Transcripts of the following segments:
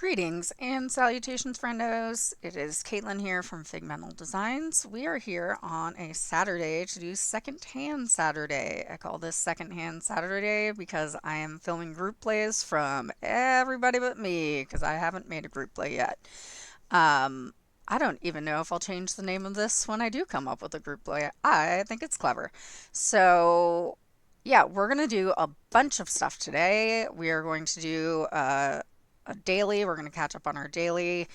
Greetings and salutations, friendos. It is Caitlin here from Figmental Designs. We are here on a Saturday to do Secondhand Saturday. I call this Secondhand Saturday because I am filming group plays from everybody but me because I haven't made a group play yet. Um, I don't even know if I'll change the name of this when I do come up with a group play. I think it's clever. So, yeah, we're going to do a bunch of stuff today. We are going to do a daily. We're going to catch up on our daily.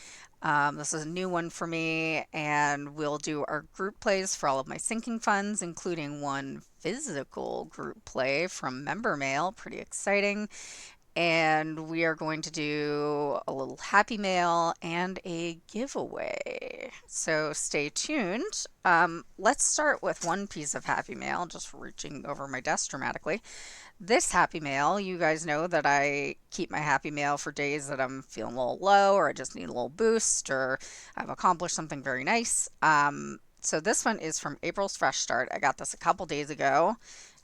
This is a new one for me, and we'll do our group plays for all of my sinking funds, including one physical group play from member mail. Pretty exciting. And we are going to do a little happy mail and a giveaway. So stay tuned. Let's start with one piece of happy mail, just reaching over my desk dramatically. This happy mail, you guys know that I keep my happy mail for days that I'm feeling a little low or I just need a little boost or I've accomplished something very nice. So this one is from April's Fresh Start. I got this a couple days ago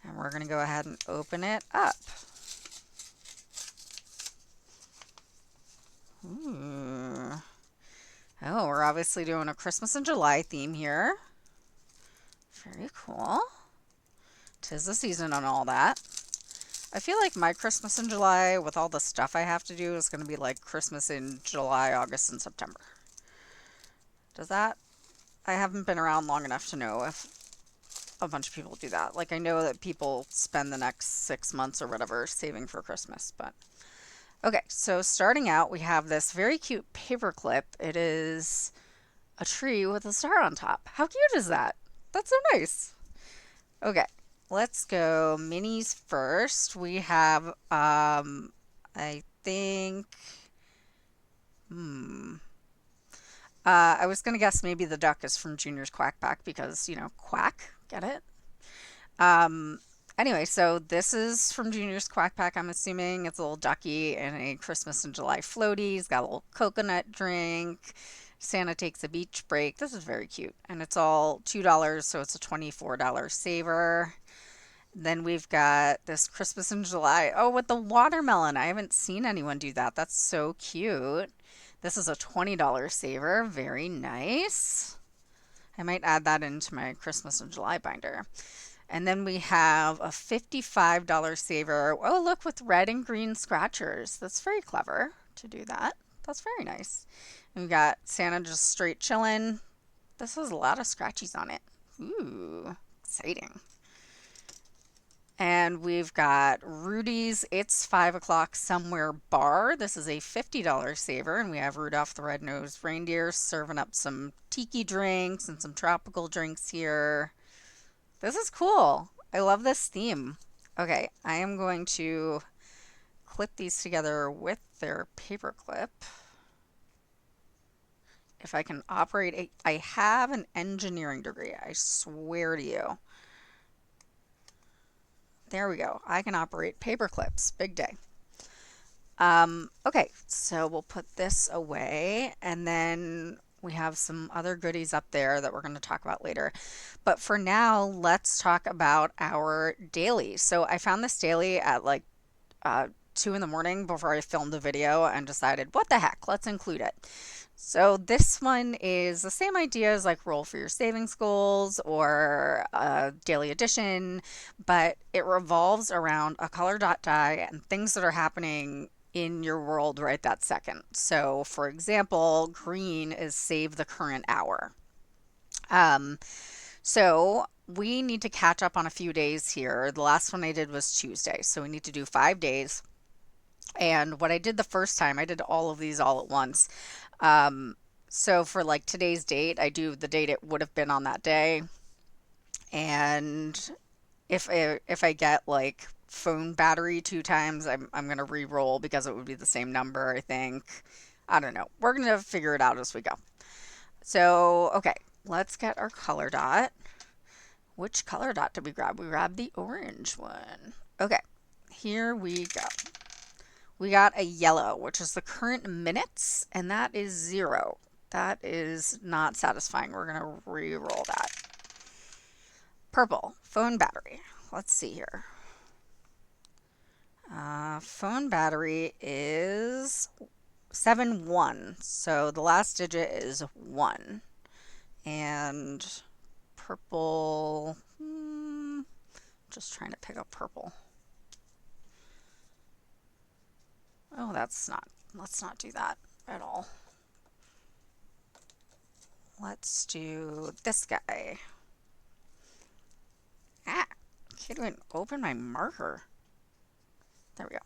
and we're going to go ahead and open it up. Ooh. Oh, we're obviously doing a Christmas in July theme here. Very cool. 'Tis the season and all that. I feel like my Christmas in July, with all the stuff I have to do, is going to be like Christmas in July, August, and September. Does that? I haven't been around long enough to know if a bunch of people do that. Like, I know that people spend the next 6 months or whatever saving for Christmas, but. Okay, so starting out, we have this very cute paper clip. It is a tree with a star on top. How cute is that? That's so nice. Okay, let's go minis first. We have, I think, I was going to guess maybe the duck is from Junior's Quack Pack because, quack, get it? Um, anyway, so this is from Junior's Quack Pack. I'm assuming it's a little ducky and a Christmas in July floaty. He's got a little coconut drink. Santa takes a beach break. This is very cute. And it's all $2, so it's a $24 saver. Then we've got this Christmas in July. Oh, with the watermelon. I haven't seen anyone do that. That's so cute. This is a $20 saver. Very nice. I might add that into my Christmas in July binder. And then we have a $55 saver. Oh, look, with red and green scratchers. That's very clever to do that. That's very nice. And we got Santa just straight chilling. This has a lot of scratchies on it. Ooh, exciting. And we've got Rudy's It's 5 O'Clock Somewhere Bar. This is a $50 saver, and we have Rudolph the Red-Nosed Reindeer serving up some tiki drinks and some tropical drinks here. This is cool. I love this theme. Okay, I am going to clip these together with their paper clip. If I can operate I have an engineering degree, I swear to you. There we go. I can operate paper clips. Big day. Okay, so we'll put this away and then we have some other goodies up there that we're going to talk about later. But for now, let's talk about our daily. So I found this daily at like 2 in the morning before I filmed the video and decided, what the heck, let's include it. So this one is the same idea as like roll for your savings goals or a daily edition, but it revolves around a color dot die and things that are happening in your world right that second. So for example, green is save the current hour. So we need to catch up on a few days here. The last one I did was Tuesday, so we need to do 5 days. And what I did the first time, I did all of these all at once. So for like today's date, I do the date it would have been on that day. And if I get like phone battery 2 times, I'm gonna re-roll because it would be the same number, I think. I don't know. We're gonna figure it out as we go. So, okay, let's get our color dot. Which color dot did we grab? We grabbed the orange one. Okay, here we go. We got a yellow, which is the current minutes, and that is 0. That is not satisfying. We're going to re-roll that. Purple, phone battery. Let's see here. Phone battery is 7-1. So the last digit is 1. And purple, just trying to pick up purple. Oh, let's not do that at all. Let's do this guy. Ah, can't even open my marker. There we go.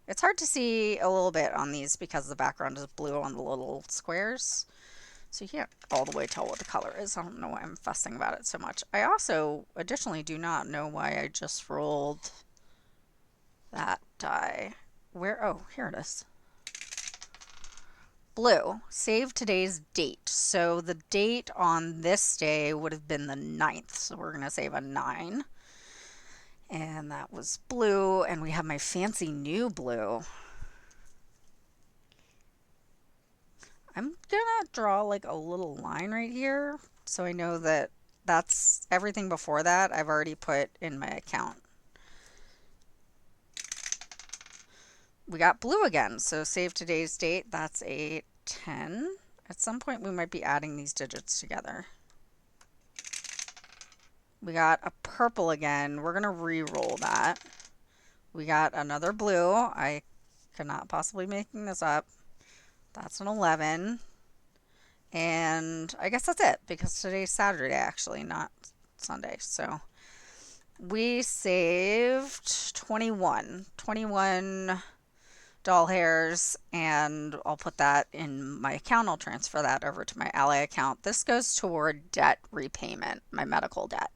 It's hard to see a little bit on these because the background is blue on the little squares. So you can't all the way tell what the color is. I don't know why I'm fussing about it so much. I also additionally do not know why I just rolled that die. Where? Oh, here it is. Blue. Save today's date. So the date on this day would have been the 9th. So we're going to save a 9. And that was blue. And we have my fancy new blue. I'm gonna draw like a little line right here so I know that that's everything before that I've already put in my account. We got blue again, so save today's date. That's a 10. At some point we might be adding these digits together. We got a purple again. We're gonna re-roll that. We got another blue. I could not possibly be making this up. That's an 11. And I guess that's it because today's Saturday actually, not Sunday. So we saved 21 doll hairs, and I'll put that in my account. I'll transfer that over to my Ally account. This goes toward debt repayment, my medical debt.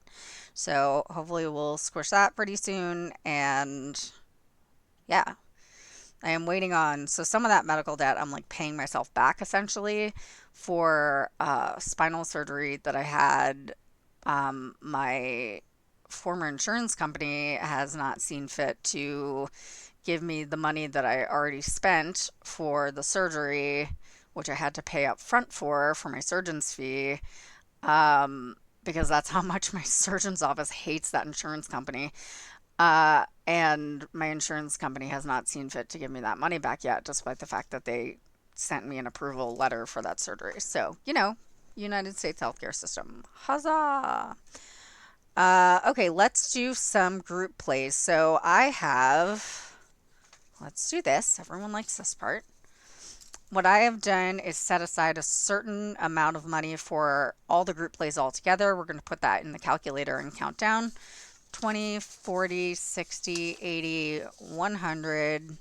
So hopefully we'll squish that pretty soon. And yeah, I am waiting on, so some of that medical debt I'm like paying myself back essentially for spinal surgery that I had. My former insurance company has not seen fit to give me the money that I already spent for the surgery, which I had to pay up front for my surgeon's fee, because that's how much my surgeon's office hates that insurance company. And my insurance company has not seen fit to give me that money back yet, despite the fact that they sent me an approval letter for that surgery. So, United States healthcare system. Huzzah! Okay, let's do some group plays. So let's do this. Everyone likes this part. What I have done is set aside a certain amount of money for all the group plays all together. We're going to put that in the calculator and count down. 20, 40, 60, 80, 100,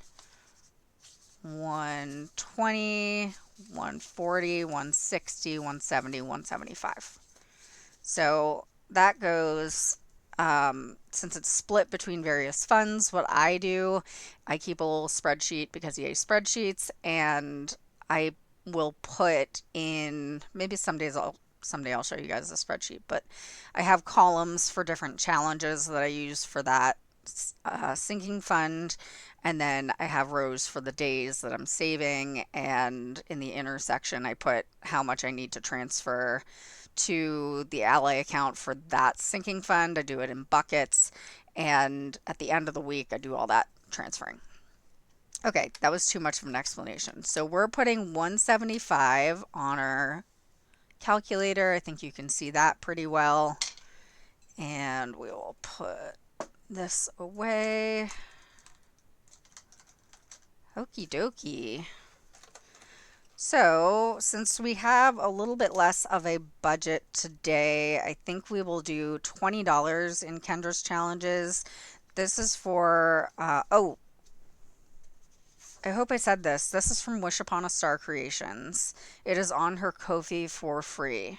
120, 140, 160, 170, 175. So that goes, since it's split between various funds, what I do, I keep a little spreadsheet because EA spreadsheets, and I will put in, maybe someday I'll show you guys the spreadsheet, but I have columns for different challenges that I use for that sinking fund, and then I have rows for the days that I'm saving, and in the intersection I put how much I need to transfer to the Ally account for that sinking fund. I do it in buckets, and at the end of the week I do all that transferring. Okay, that was too much of an explanation. So we're putting 175 on our calculator. I think you can see that pretty well. And we will put this away. Okie dokie. So, since we have a little bit less of a budget today, I think we will do $20 in Kendra's challenges. This is for, oh, I hope I said this. This is from Wish Upon a Star Creations. It is on her Ko-fi for free.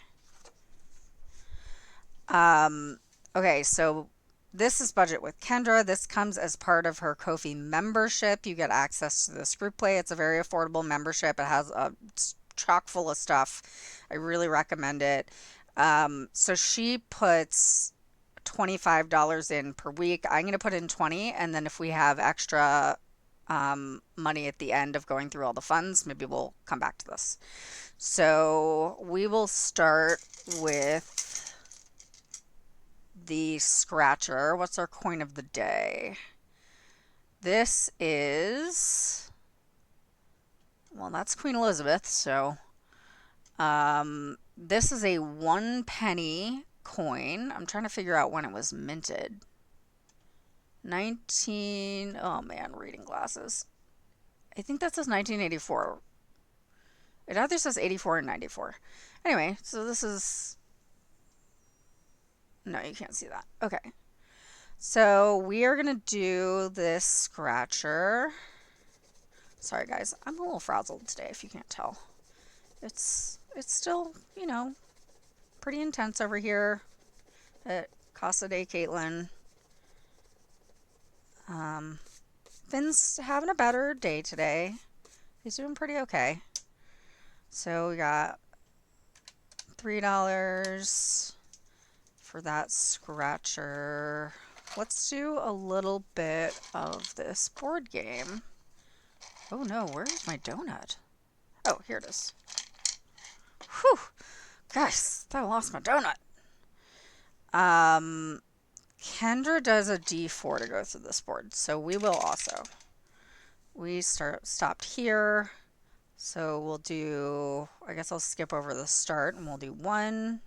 Okay, so this is Budget with Kendra. This comes as part of her Ko-fi membership. You get access to this group play. It's a very affordable membership. It has a chock full of stuff. I really recommend it. So she puts $25 in per week. I'm going to put in 20, and then if we have extra money at the end of going through all the funds, maybe we'll come back to this. So we will start with the scratcher. What's our coin of the day? This is, Well, that's Queen Elizabeth, so this is a 1 penny coin. I'm trying to figure out when it was minted. 19, oh man, reading glasses. I think that says 1984. It either says 84 or 94. Anyway, so this is, no, you can't see that. Okay. So we are going to do this scratcher. Sorry guys, I'm a little frazzled today if you can't tell. It's still, you know, pretty intense over here at Casa de Caitlin. Finn's having a better day today. He's doing pretty okay. So we got $3 for that scratcher. Let's do a little bit of this board game. Oh no, where's my donut? Oh, here it is. Whew! Guys, I lost my donut. Kendra does a D4 to go through this board, so we will also. We stopped here, so we'll do, I guess I'll skip over the start and we'll do 1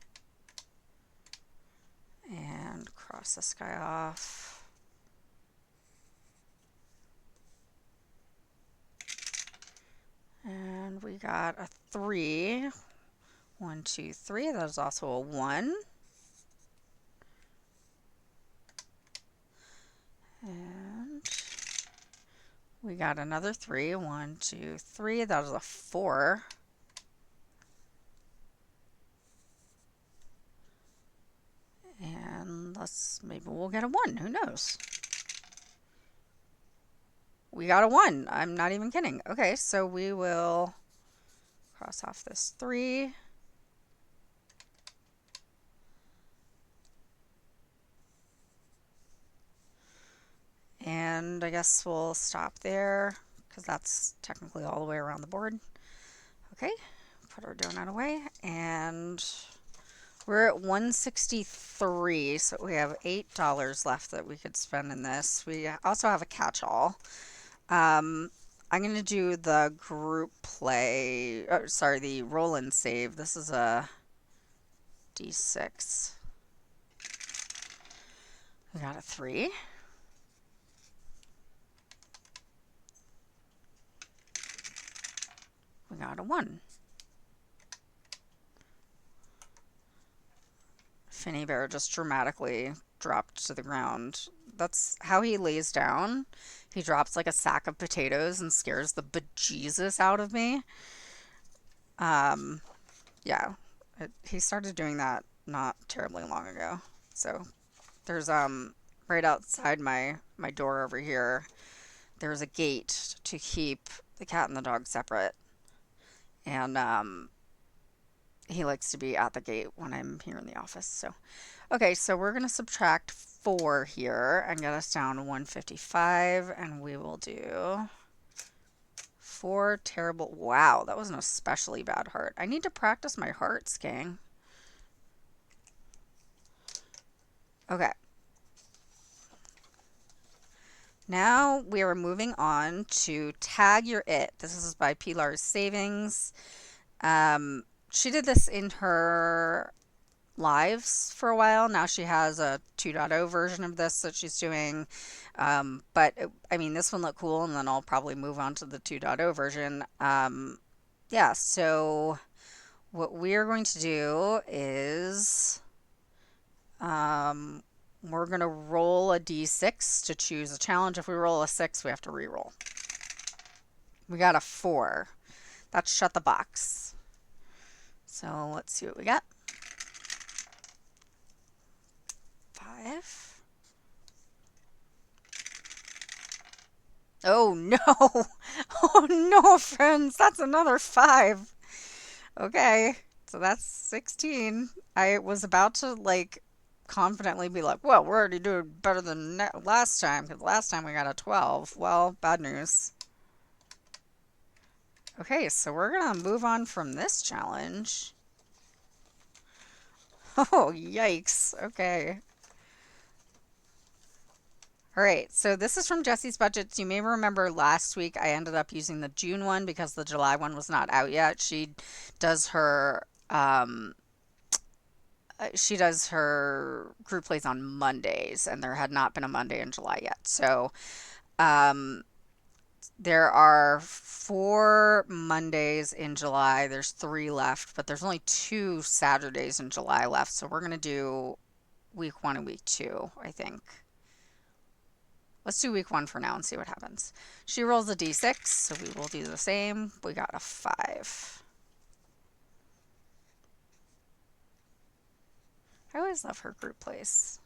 and cross this guy off. And we got a 3. 1, 2, 3. That is also a 1. And we got another 3. 1, 2, 3. That is a 4. And maybe we'll get a 1. Who knows? We got a 1. I'm not even kidding. Okay, so we will cross off this 3. And I guess we'll stop there because that's technically all the way around the board. Okay, put our donut away, and we're at 163, so we have $8 left that we could spend in this. We also have a catch-all. I'm going to do the group play, sorry, the roll and save. This is a D6. We got a 3. We got a 1. Finny Bear just dramatically dropped to the ground. That's how he lays down. He drops like a sack of potatoes and scares the bejesus out of me. Yeah, he started doing that not terribly long ago. So there's right outside my door over here, there's a gate to keep the cat and the dog separate. And he likes to be at the gate when I'm here in the office. So, okay, so we're going to subtract 4 here and get us down to 155. And we will do 4 terrible. Wow, that was an especially bad heart. I need to practice my hearts, gang. Okay. Now we are moving on to Tag Your It. This is by Pilar's Savings. She did this in her lives for a while. Now she has a 2.0 version of this that she's doing. But I mean, this one looked cool, and then I'll probably move on to the 2.0 version. Yeah, so what we're going to do is we're going to roll a d6 to choose a challenge. If we roll a 6, we have to re-roll. We got a 4. That's Shut the Box. So let's see what we got. 5. Oh no! Oh no, friends! That's another 5. Okay, so that's 16. I was about to confidently be like, well, we're already doing better than last time, because last time we got a 12. Well, bad news. Okay, so we're gonna move on from this challenge. Oh, yikes. Okay. All right, so this is from Jesse's Budgets. You may remember last week I ended up using the June one because the July one was not out yet. Does her she does her group plays on Mondays, and there had not been a Monday in July yet. So um, there are 4 Mondays in July. There's 3 left, but there's only 2 Saturdays in July left. So we're gonna do week 1 and week 2, I think. Let's do week 1 for now and see what happens. She rolls a d6, so we will do the same. We got a 5. I always love her group plays.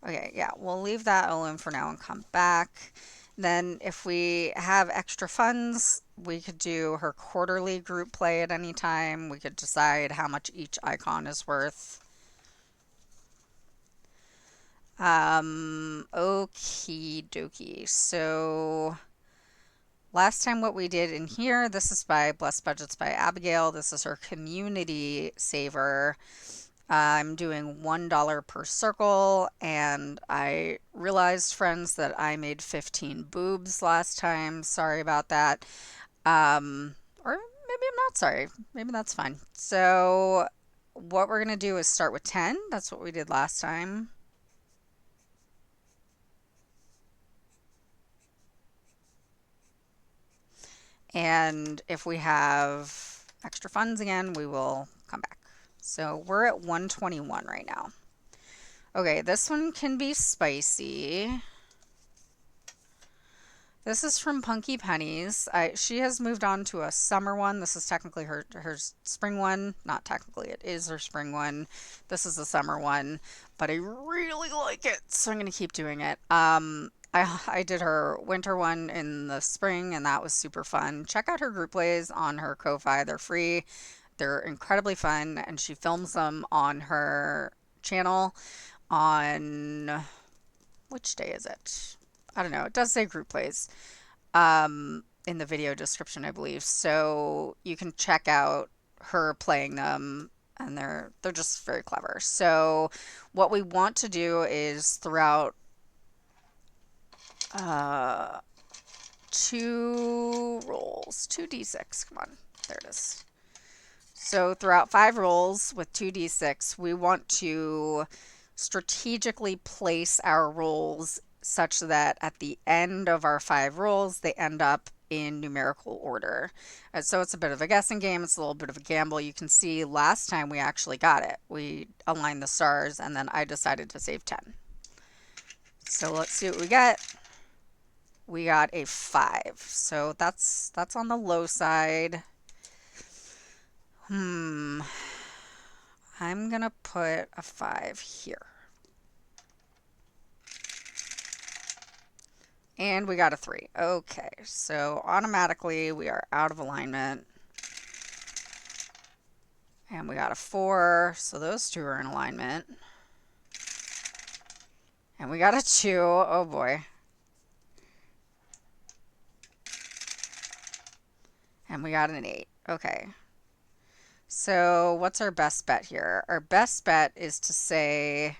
Okay, yeah, we'll leave that alone for now and come back. Then if we have extra funds, we could do her quarterly group play at any time. We could decide how much each icon is worth. Okie dokie. So last time what we did in here, this is by Blessed Budgets by Abigail. This is her community saver. I'm doing $1 per circle, and I realized, friends, that I made 15 boobs last time. Sorry about that. Or maybe I'm not sorry. Maybe that's fine. So what we're going to do is start with 10. That's what we did last time. And if we have extra funds again, we will come back. So we're at 121 right now. Okay, this one can be spicy. This is from Punky Pennies. She has moved on to a summer one. This is technically her spring one. Not technically, it is her spring one. This is the summer one, but I really like it, so I'm going to keep doing it. I did her winter one in the spring, and that was super fun. Check out her group plays on her Ko-Fi. They're free. They're incredibly fun, and she films them on her channel on, which day is it? I don't know. It does say group plays in the video description, I believe. So you can check out her playing them, and they're just very clever. So what we want to do is throughout 2 rolls, 2d6. Come on, there it is. So throughout 5 rolls with 2d6, we want to strategically place our rolls such that at the end of our 5 rolls, they end up in numerical order. And so it's a bit of a guessing game. It's a little bit of a gamble. You can see last time we actually got it. We aligned the stars, and then I decided to save 10. So let's see what we get. We got a 5. So that's on the low side. I'm going to put a 5 here. And we got a 3. Okay, so automatically we are out of alignment. And we got a 4, so those two are in alignment. And we got a 2. Oh boy. And we got an 8. Okay. So what's our best bet here? Our best bet is to say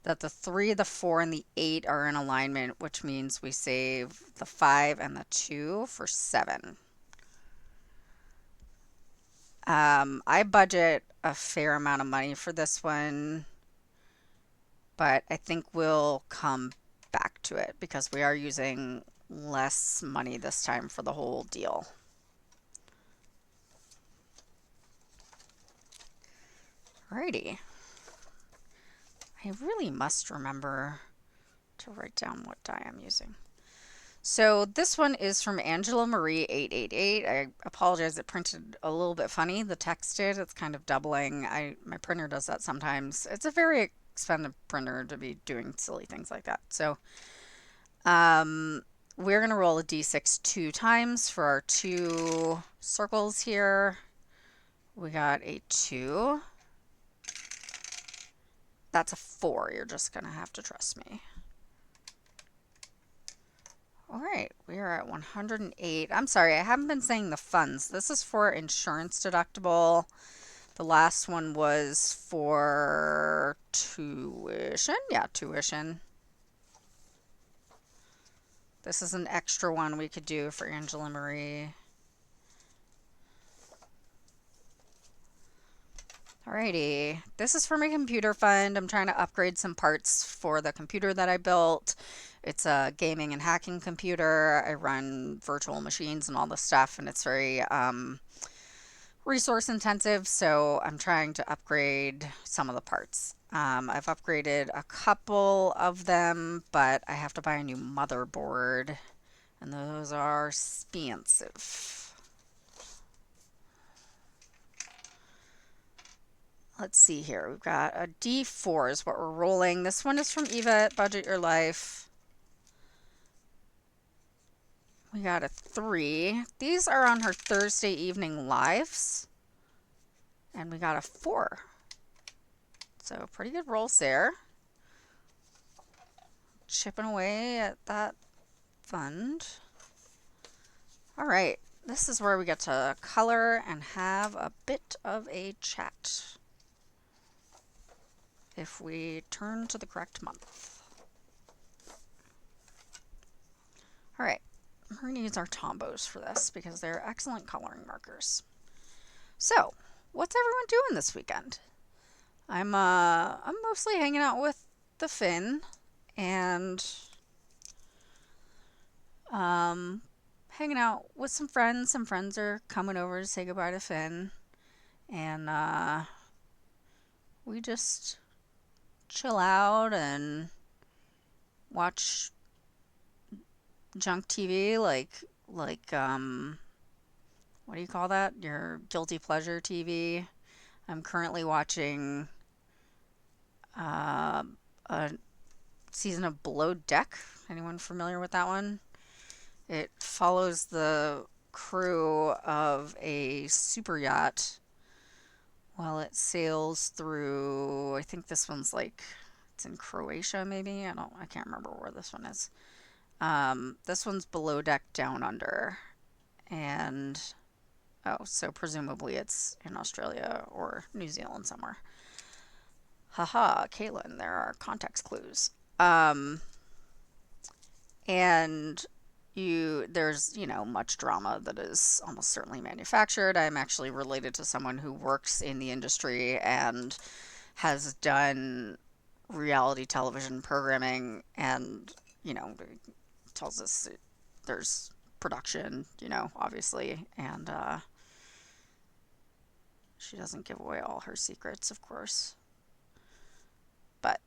that the 3, the 4, and the 8 are in alignment, which means we save the 5 and the 2 for 7. I budget a fair amount of money for this one, but I think we'll come back to it because we are using less money this time for the whole deal. Alrighty. I really must remember to write down what die I'm using. So this one is from Angela Marie 888. I apologize, it printed a little bit funny. The text did. It's kind of doubling. My printer does that sometimes. It's a very expensive printer to be doing silly things like that. So we're going to roll a d6 2 times for our 2 circles here. We got a 2. That's a 4. You're just going to have to trust me. All right, we are at 108. I'm sorry, I haven't been saying the funds. This is for insurance deductible. The last one was for tuition. Yeah, tuition. This is an extra one we could do for Angela Marie. Alrighty, this is for my computer fund. I'm trying to upgrade some parts for the computer that I built. It's a gaming and hacking computer. I run virtual machines and all this stuff, and it's very resource intensive, so I'm trying to upgrade some of the parts. I've upgraded a couple of them, but I have to buy a new motherboard, and those are expensive. Let's see here. We've got a D4 is what we're rolling. This one is from Eva at Budget Your Life. We got a 3. These are on her Thursday evening lives. And we got a 4. So pretty good rolls there. Chipping away at that fund. All right. This is where we get to color and have a bit of a chat. If we turn to the correct month. All right. We're going to use our Tombos for this because they're excellent coloring markers. So, what's everyone doing this weekend? I'm mostly hanging out with the Finn and hanging out with some friends. Some friends are coming over to say goodbye to Finn, and we just chill out and watch junk TV, like what do you call that? Your guilty pleasure TV. I'm currently watching a season of Below Deck. Anyone familiar with that one? It follows the crew of a super yacht while it sails through, I think this one's like, it's in Croatia maybe? I can't remember where this one is. This one's Below Deck Down Under. And, so presumably it's in Australia or New Zealand somewhere. Haha, Caitlin, there are context clues. And there's much drama that is almost certainly manufactured. I'm actually related to someone who works in the industry and has done reality television programming, and tells us there's production, obviously, and she doesn't give away all her secrets, of course, but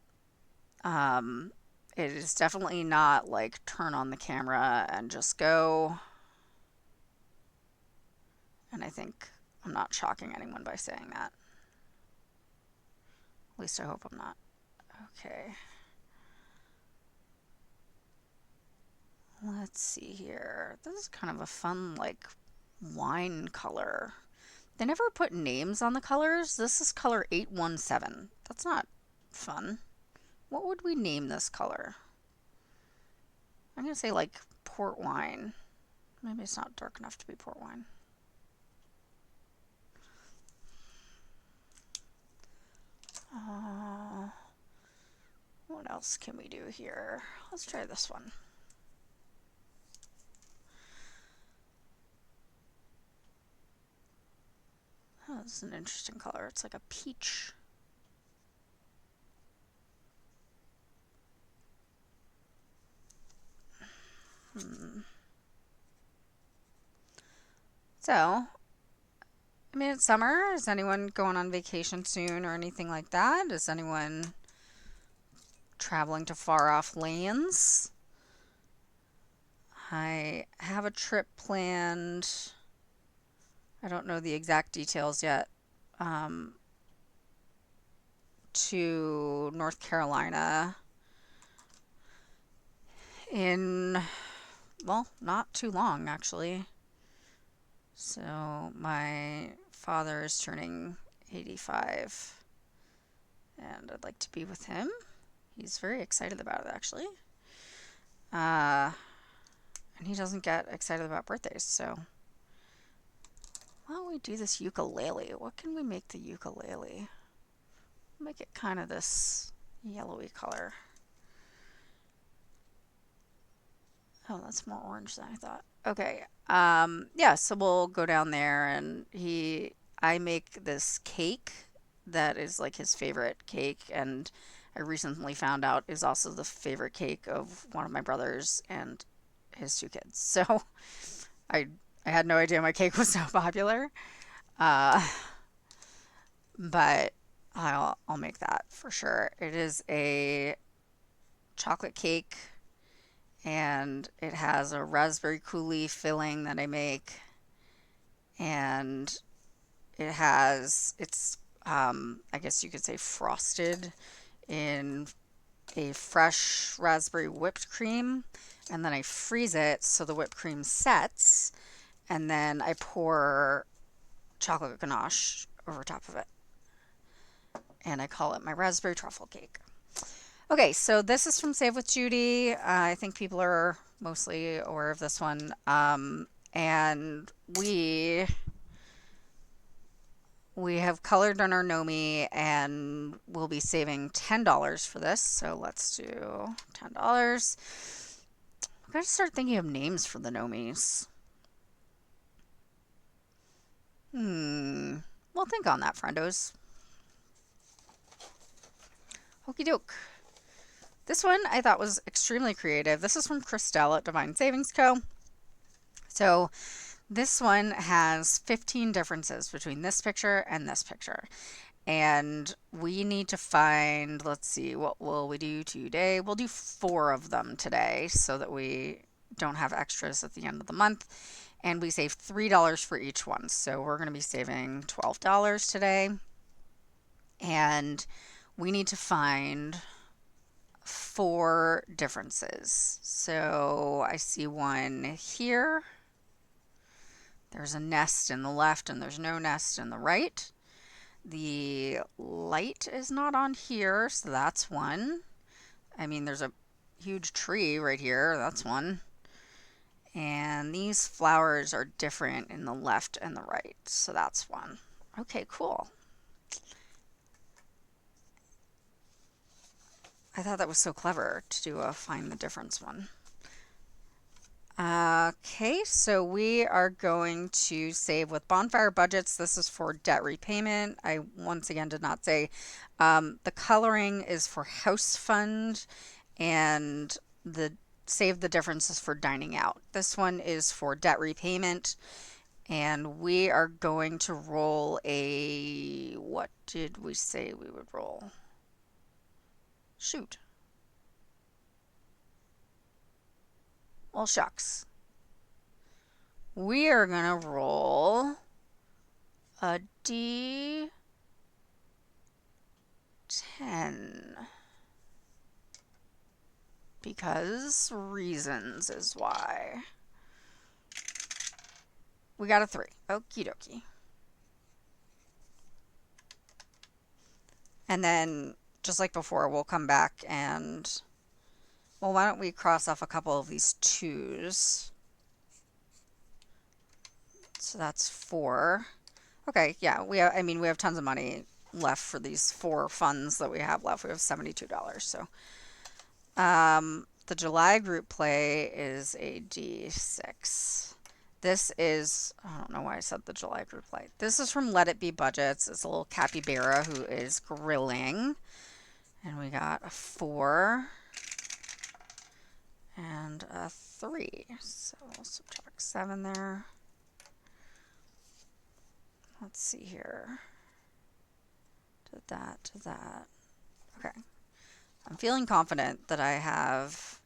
it is definitely not like turn on the camera and just go. And I think I'm not shocking anyone by saying that. At least I hope I'm not. Okay. Let's see here. This is kind of a fun, like, wine color. They never put names on the colors. This is color 817. That's not fun. What would we name this color? I'm going to say, like, port wine. Maybe it's not dark enough to be port wine. What else can we do here? Let's try this one. Oh, this is an interesting color. It's like a peach. So, I mean, it's summer. Is anyone going on vacation soon or anything like that? Is anyone traveling to far off lands? I have a trip planned. I don't know the exact details yet. To North Carolina in, well, not too long actually. So my father is turning 85 and I'd like to be with him. He's very excited about it actually. And he doesn't get excited about birthdays, so Why don't we do this ukulele? What can we make the ukulele? Make it kind of this yellowy color. Oh, that's more orange than I thought. Okay. Yeah, so we'll go down there and I make this cake that is like his favorite cake, and I recently found out is also the favorite cake of one of my brothers and his two kids. So I I had no idea my cake was so popular. Uh, but I'll make that for sure. It is a chocolate cake and it has a raspberry coulis filling that I make, and it's I guess you could say frosted in a fresh raspberry whipped cream, and then I freeze it so the whipped cream sets, and then I pour chocolate ganache over top of it, and I call it my raspberry truffle cake. Okay, so this is from Save with Judy. I think people are mostly aware of this one. And we have colored on our Nomi, and we'll be saving $10 for this. So let's do $10. I'm going to start thinking of names for the Nomis. We'll think on that, friendos. Okie doke. This one I thought was extremely creative. This is from Christelle at Divine Savings Co. So this one has 15 differences between this picture and this picture. And we need to find, let's see, what will we do today? We'll do 4 of them today so that we don't have extras at the end of the month. And we save $3 for each one. So we're going to be saving $12 today. And we need to find 4 differences. So I see one here. There's a nest in the left and there's no nest in the right. The light is not on here, so that's one. I mean, there's a huge tree right here. That's one. And these flowers are different in the left and the right, so that's one. Okay, cool. I thought that was so clever to do a find the difference one. Okay, so we are going to save with bonfire budgets. This is for debt repayment. I once again did not say the coloring is for house fund, and the save the difference is for dining out. This one is for debt repayment, and we are going to roll a, what did we say we would roll? Shoot. Well, shucks. We are going to roll a D10. Because reasons is why. We got a 3. Okie dokie. And then, just like before, we'll come back and, well, why don't we cross off a couple of these 2s? So that's 4. Okay, yeah, I mean, we have tons of money left for these 4 funds that we have left. We have $72. So, the July group play is a D6. This is, I don't know why I said the July group play. This is from Let It Be Budgets. It's a little capybara who is grilling. And we got a 4 and a 3. So we'll subtract 7 there. Let's see here. To that, to that. Okay. I'm feeling confident that I have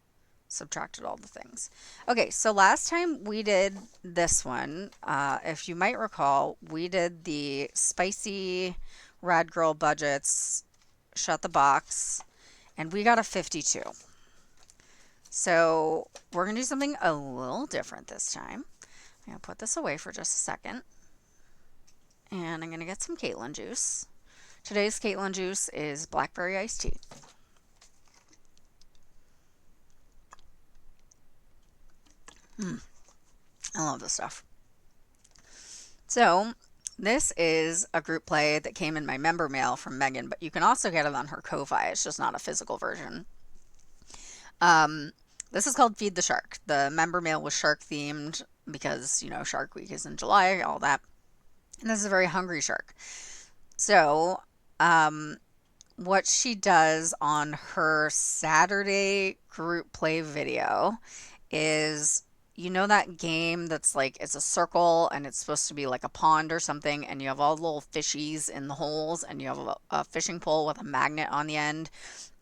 subtracted all the things. Okay, so last time we did this one. If you might recall, we did the spicy Rad Girl budgets, shut the box, and we got a 52. So we're going to do something a little different this time. I'm going to put this away for just a second. And I'm going to get some Caitlin juice. Today's Caitlin juice is blackberry iced tea. I love this stuff. So this is a group play that came in my member mail from Megan, but you can also get it on her Ko-fi. It's just not a physical version. Um, this is called Feed the Shark. The member mail was shark themed because, Shark Week is in July, all that. And this is a very hungry shark. So, um, what she does on her Saturday group play video is, that game that's like it's a circle and it's supposed to be like a pond or something, and you have all the little fishies in the holes, and you have a fishing pole with a magnet on the end,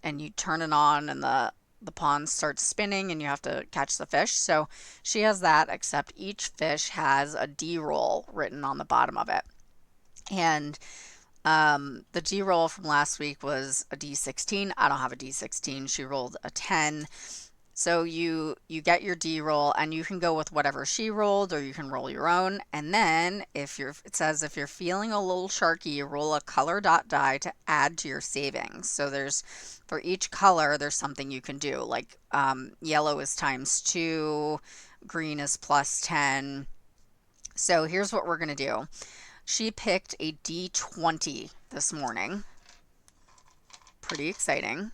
and you turn it on, and the pond starts spinning, and you have to catch the fish. So she has that, except each fish has a D roll written on the bottom of it. And the D roll from last week was a D16. I don't have a D16. She rolled a 10. So you get your D roll, and you can go with whatever she rolled, or you can roll your own. And then it says if you're feeling a little sharky, you roll a color dot die to add to your savings. So there's for each color there's something you can do. Like yellow is times 2, green is plus 10. So here's what we're gonna do. She picked a D20 this morning. Pretty exciting.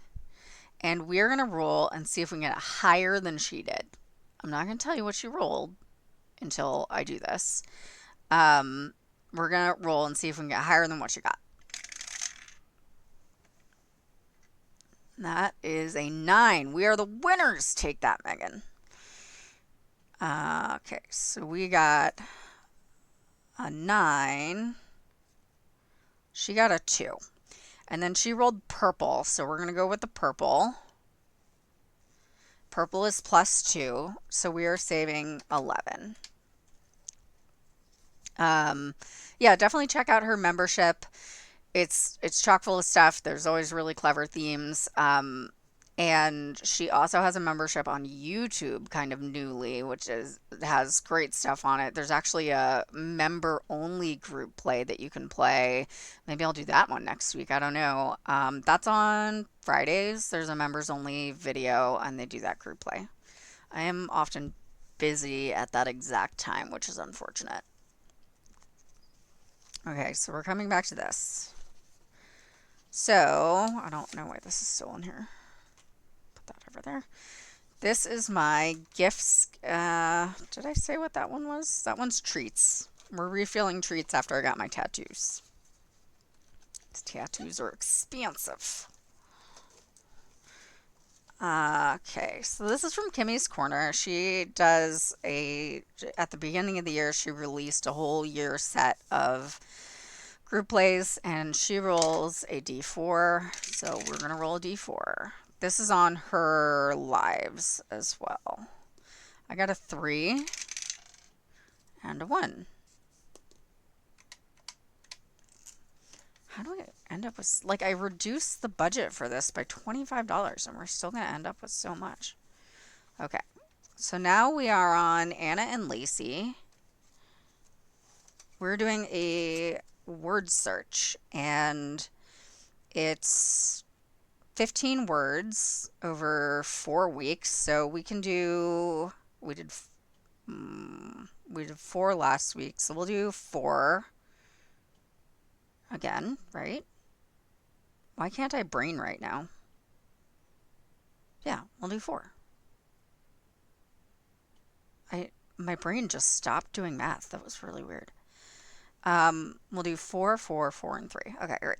And we're going to roll and see if we can get it higher than she did. I'm not going to tell you what she rolled until I do this. We're going to roll and see if we can get higher than what she got. That is a 9. We are the winners. Take that, Megan. Okay, so we got a 9. She got a 2. And then she rolled purple, so we're going to go with the purple. Purple is plus 2, so we are saving 11. Yeah, definitely check out her membership. It's chock full of stuff. There's always really clever themes. And she also has a membership on YouTube, kind of newly, which has great stuff on it. There's actually a member only group play that you can play. Maybe I'll do that one next week. I don't know. That's on Fridays. There's a members only video, and they do that group play. I am often busy at that exact time, which is unfortunate. Okay, so we're coming back to this. So I don't know why this is still in here. That over there. This is my gifts. Did I say what that one was? That one's treats. We're refilling treats after I got my tattoos. These tattoos are expensive. Okay, so this is from Kimmy's Corner. She does at the beginning of the year, she released a whole year set of group plays, and she rolls a D4. So we're going to roll a D4. This is on her lives as well. I got a 3 and a 1. How do I end up with, I reduced the budget for this by $25 and we're still going to end up with so much. Okay, so now we are on Anna and Lacey. We're doing a word search, and it's 15 words over 4 weeks. So we can do, we did 4 last week, so we'll do 4 again, right? Why can't I brain right now? Yeah, we'll do 4. My brain just stopped doing math. That was really weird. We'll do 4, 4, 4, and 3. Okay, great.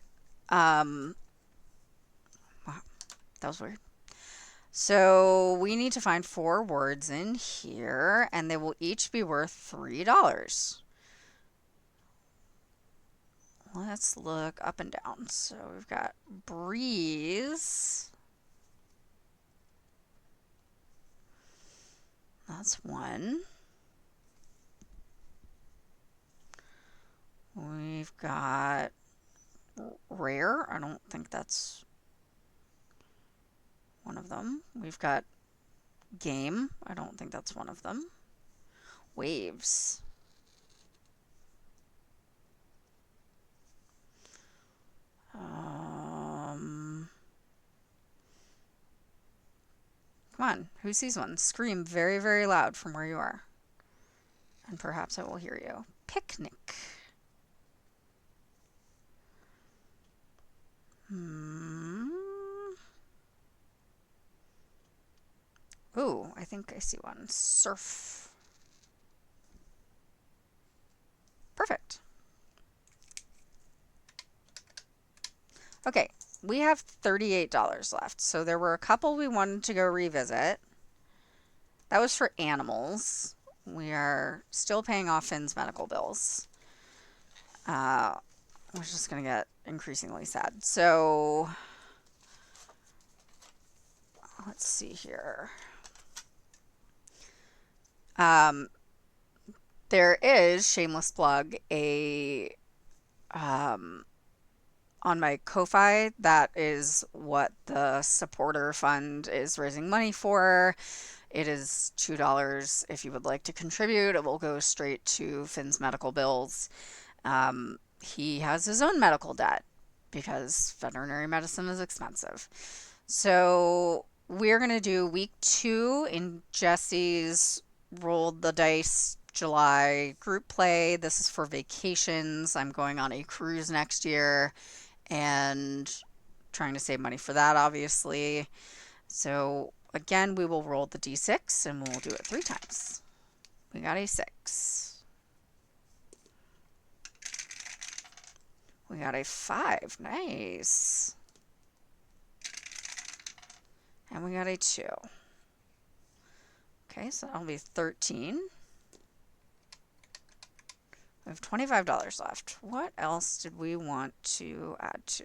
Wow, that was weird. So we need to find 4 words in here, and they will each be worth $3. Let's look up and down. So we've got breeze. That's 1. We've got rare. I don't think that's one of them. We've got game. I don't think that's one of them. Waves. Come on, who sees one? Scream very, very loud from where you are, and perhaps I will hear you. Picnic. Hmm. Ooh, I think I see one. Surf. Perfect. Okay, we have $38 left. So there were a couple we wanted to go revisit. That was for animals. We are still paying off Finn's medical bills. We're just going to get increasingly sad. So let's see here. There is, shameless plug, a on my Ko-Fi, that is what the supporter fund is raising money for. It is $2 if you would like to contribute. It will go straight to Finn's medical bills. He has his own medical debt because veterinary medicine is expensive. So we're going to do week 2 in Jesse's Rolled the Dice July group play. This is for vacations. I'm going on a cruise next year and trying to save money for that, obviously. So again, we will roll the d6 and we'll do it 3 times. We got a 6. We got a 5. Nice. And we got a 2. Okay, so that'll be 13. We have $25 left. What else did we want to add to?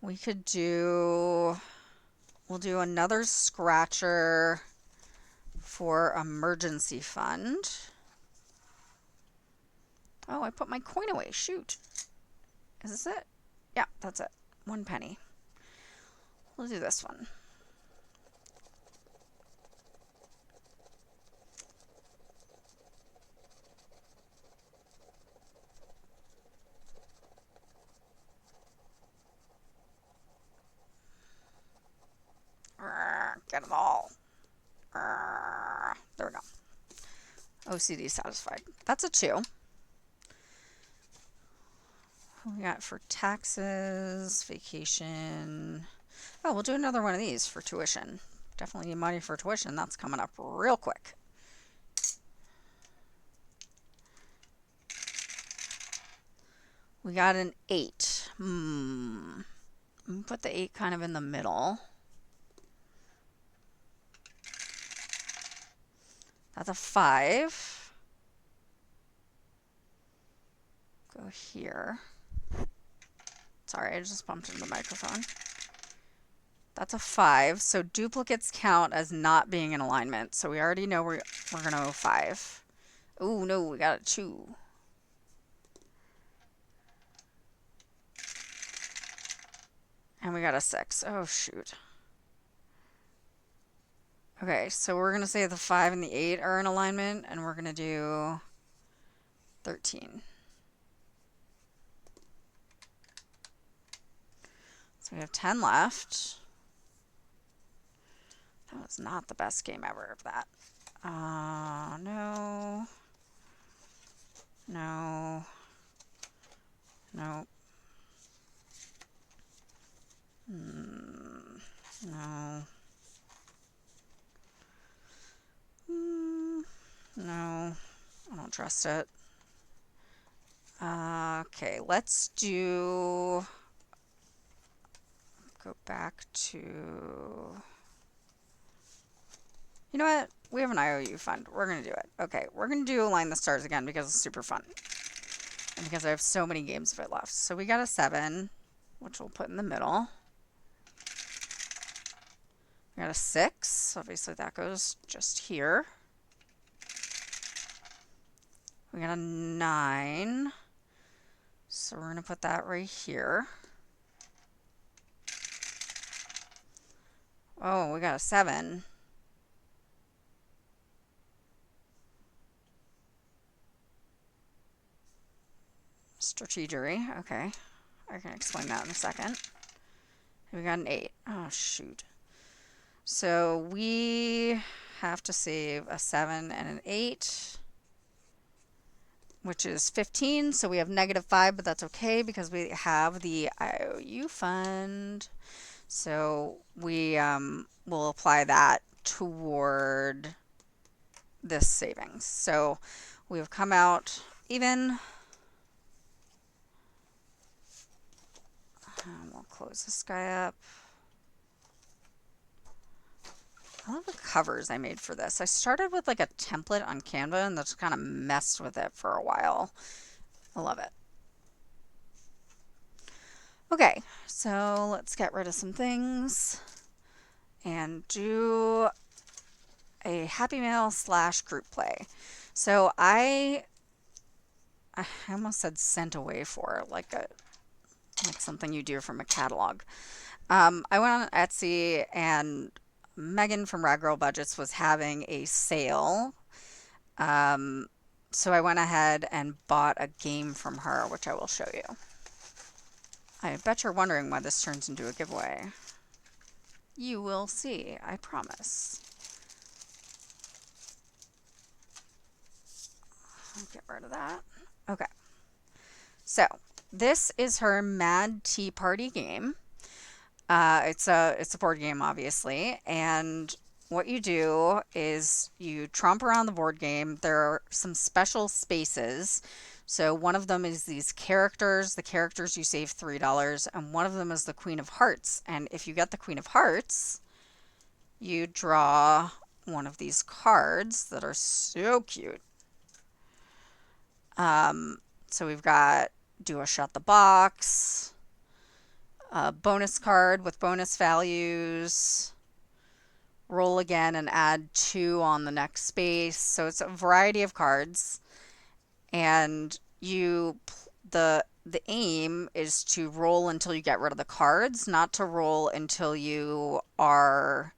We could do, we'll do another scratcher for emergency fund. Oh, I put my coin away. Shoot. Is this it? Yeah, that's it. 1 penny. We'll do this one. Get them all. There we go. OCD satisfied. That's a 2. We got for taxes, vacation. Oh, we'll do another one of these for tuition. Definitely need money for tuition. That's coming up real quick. We got an 8. Put the 8 kind of in the middle. That's a 5. Go here. Sorry, I just bumped into the microphone. That's a 5. So duplicates count as not being in alignment. So we already know we're going to go 5. Oh, no, we got a 2. And we got a 6. Oh, shoot. Okay, so we're going to say the 5 and the 8 are in alignment, and we're going to do 13. So we have 10 left. That was not the best game ever of that. No. No. Nope. No. No. I don't trust it. Okay, let's do... Go back to... You know what? We have an IOU fund. We're going to do it. Okay, we're going to do Align the Stars again because it's super fun. And because I have so many games of it left. So we got a 7, which we'll put in the middle. We got a 6. Obviously that goes just here. We got a 9. So we're going to put that right here. Oh, we got a 7. Strategery. Okay. I can explain that in a second. We got an 8. Oh, shoot. So we have to save a 7 and an 8, which is 15. So we have -5, but that's okay because we have the IOU fund. So we will apply that toward this savings. So we have come out even. We'll close this guy up. I love the covers I made for this. I started with like a template on Canva and just kind of messed with it for a while. I love it. Okay, so let's get rid of some things and do a Happy Mail / group play. So I almost said sent away for like something you do from a catalog. I went on Etsy and Megan from Rag Girl Budgets was having a sale. So I went ahead and bought a game from her, which I will show you. I bet you're wondering why this turns into a giveaway. You will see, I promise. I'll get rid of that. Okay. So this is her Mad Tea Party game. It's a board game, obviously, and what you do is you tromp around the board game. There are some special spaces. So one of them is these characters. The characters you save $3, and one of them is the Queen of Hearts. And if you get the Queen of Hearts, you draw one of these cards that are so cute. So we've got Do a Shut the Box, a bonus card with bonus values, roll again and add 2 on the next space. So it's a variety of cards, and the aim is to roll until you get rid of the cards, not to roll until you are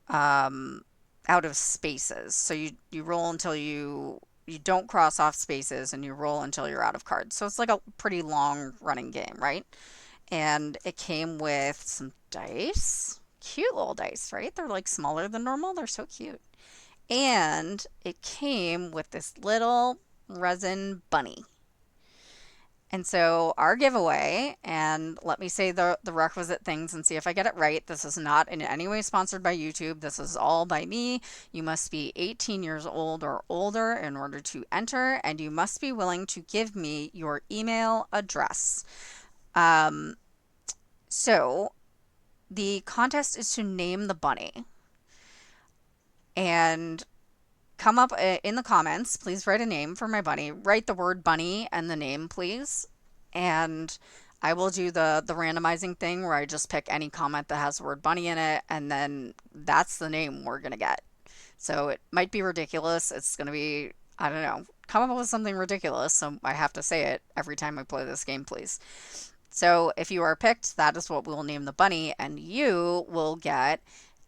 out of spaces. So you roll until you don't cross off spaces, and you roll until you're out of cards. So it's like a pretty long running game, right? And it came with some dice. Cute little dice, right? They're like smaller than normal. They're so cute. And it came with this little resin bunny. And so our giveaway, and let me say the requisite things and see if I get it right. This is not in any way sponsored by YouTube. This is all by me. You must be 18 years old or older in order to enter, and you must be willing to give me your email address. So the contest is to name the bunny. And come up in the comments, please write a name for my bunny. Write the word bunny and the name, please. And I will do the randomizing thing where I just pick any comment that has the word bunny in it, and then that's the name we're going to get. So it might be ridiculous. It's going to be, I don't know, come up with something ridiculous. So I have to say it every time I play this game, please. So if you are picked, that is what we'll name the bunny, and you will get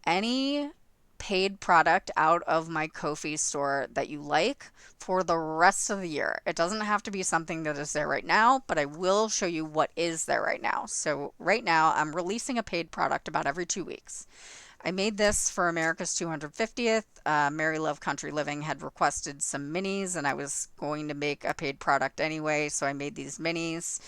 any paid product out of my Ko-fi store that you like for the rest of the year. It doesn't have to be something that is there right now, but I will show you what is there right now. So right now I'm releasing a paid product about every 2 weeks. I made this for America's 250th. Mary Love Country Living had requested some minis, and I was going to make a paid product anyway, so I made these minis.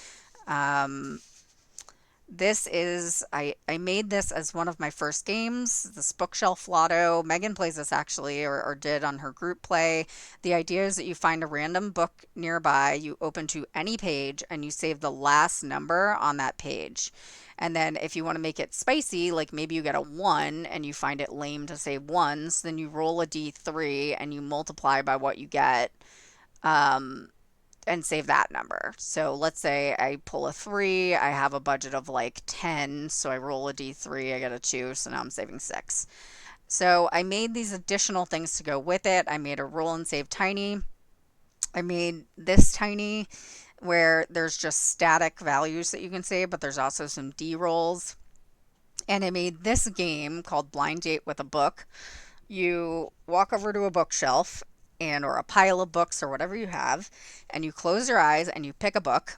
This is, I made this as one of my first games, this bookshelf lotto. Megan plays this actually, or did on her group play. The idea is that you find a random book nearby, you open to any page, and you save the last number on that page. And then if you want to make it spicy, like maybe you get a 1 and you find it lame to save ones, then you roll a d3 and you multiply by what you get. And save that number. So let's say I pull a 3, I have a budget of like 10, so I roll a d3, I get a 2, so now I'm saving 6. So I made these additional things to go with it. I made a roll and save tiny. I made this tiny where there's just static values that you can save, but there's also some D rolls. And I made this game called Blind Date with a Book. You walk over to a bookshelf or a pile of books or whatever you have, and you close your eyes and you pick a book,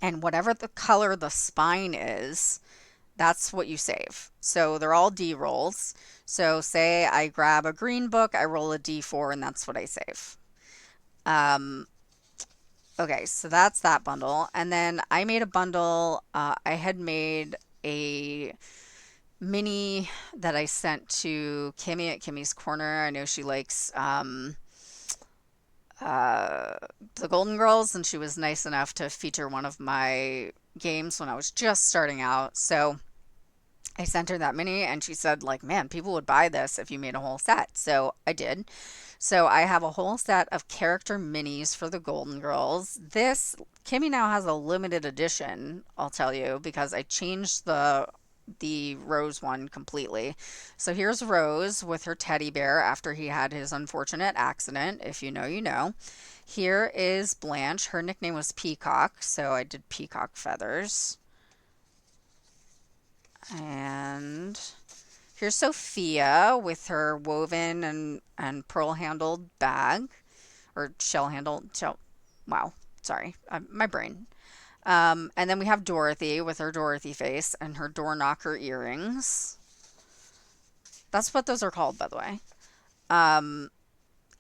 and whatever the color the spine is, That's what you save. So they're all D rolls. So say I grab a green book, I roll a D4, and that's what I save. Um, okay, so that's that bundle. And then I made a bundle. I had made a mini that I sent to Kimmy at Kimmy's Corner. I know she likes uh, the Golden Girls, and she was nice enough to feature one of my games when I was just starting out. So I sent her that mini, and she said, like, man, people would buy this if you made a whole set. So I did. So I have a whole set of character minis for the Golden Girls. This, Kimmy now has a limited edition, I'll tell you, because I changed the Rose one completely. So here's Rose with her teddy bear after he had his unfortunate accident. If you know, you know. Here is Blanche. Her nickname was Peacock, so I did peacock feathers. And here's Sophia with her woven and pearl handled bag or shell handled. Shell, wow, sorry, my brain. And then we have Dorothy with her Dorothy face and her door knocker earrings. That's what those are called, by the way. Um,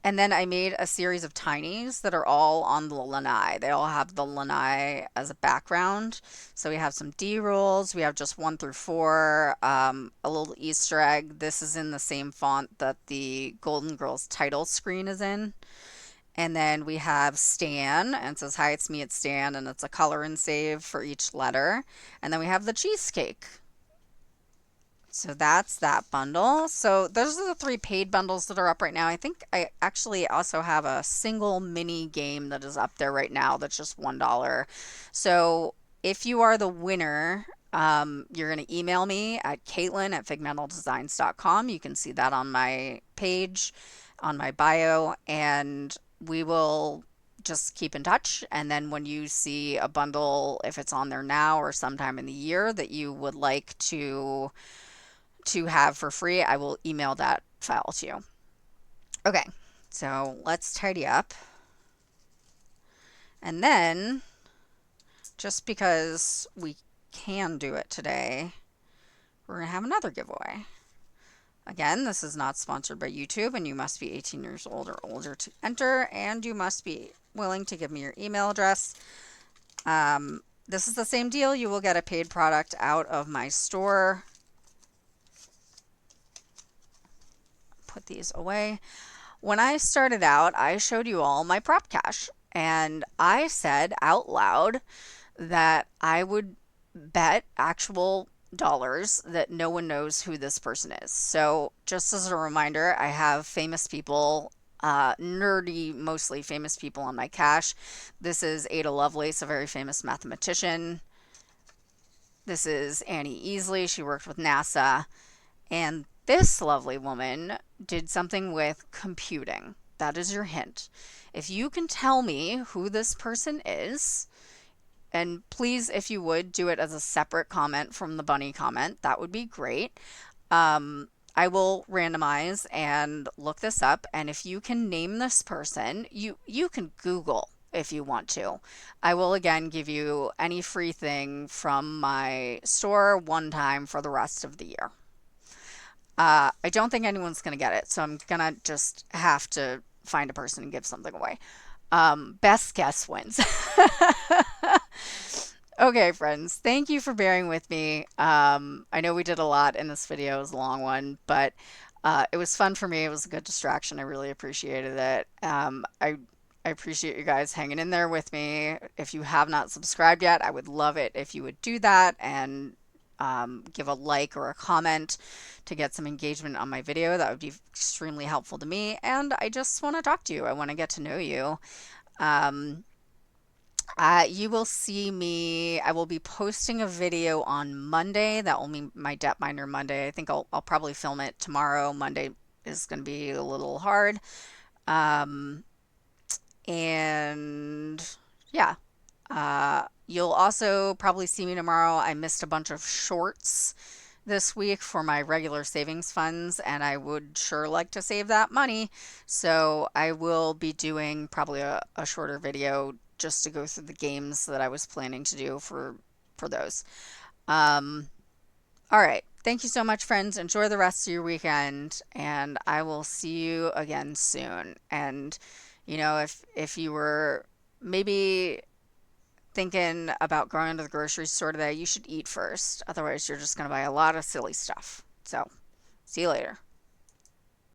And then I made a series of tinies that are all on the lanai. They all have the lanai as a background. So we have some D rolls. We have just 1 through 4. A little Easter egg. This is in the same font that the Golden Girls title screen is in. And then we have Stan, and it says, "Hi, it's me, it's Stan," and it's a color and save for each letter. And then we have the cheesecake. So that's that bundle. So those are the 3 paid bundles that are up right now. I think I actually also have a single mini game that is up there right now that's just $1. So if you are the winner, you're going to email me at caitlin@figmentaldesigns.com. You can see that on my page, on my bio, and we will just keep in touch. And then when you see a bundle, if it's on there now or sometime in the year that you would like to have for free, I will email that file to you. Okay, so let's tidy up. And then, just because we can do it today, we're going to have another giveaway. Again, this is not sponsored by YouTube, and you must be 18 years old or older to enter, and you must be willing to give me your email address. This is the same deal. You will get a paid product out of my store. Put these away. When I started out, I showed you all my prop cash, and I said out loud that I would bet actual dollars that no one knows who this person is. So, just as a reminder, I have famous people, nerdy, mostly famous people on my cash. This is Ada Lovelace, a very famous mathematician. This is Annie Easley. She worked with NASA. And this lovely woman did something with computing. That is your hint. If you can tell me who this person is, and please, if you would, do it as a separate comment from the bunny comment, that would be great. I will randomize and look this up. And if you can name this person, you can Google if you want to. I will again give you any free thing from my store one time for the rest of the year. I don't think anyone's going to get it, so I'm going to just have to find a person and give something away. Best guess wins. Okay, friends, thank you for bearing with me. I know we did a lot in this video. It was a long one, but it was fun for me. It was a good distraction. I really appreciated it. I appreciate you guys hanging in there with me. If you have not subscribed yet, I would love it if you would do that and give a like or a comment to get some engagement on my video. That would be extremely helpful to me. And I just want to talk to you. I want to get to know you. You will see me. I will be posting a video on Monday. That will be my Depth Minder Monday. I think I'll probably film it tomorrow. Monday is going to be a little hard. And yeah. You'll also probably see me tomorrow. I missed a bunch of shorts this week for my regular savings funds, and I would sure like to save that money. So I will be doing probably a shorter video just to go through the games that I was planning to do for those. Um, All right. Thank you so much, friends. Enjoy the rest of your weekend, and I will see you again soon. And if you were maybe thinking about going to the grocery store today, you should eat first. Otherwise, you're just going to buy a lot of silly stuff. So, see you later.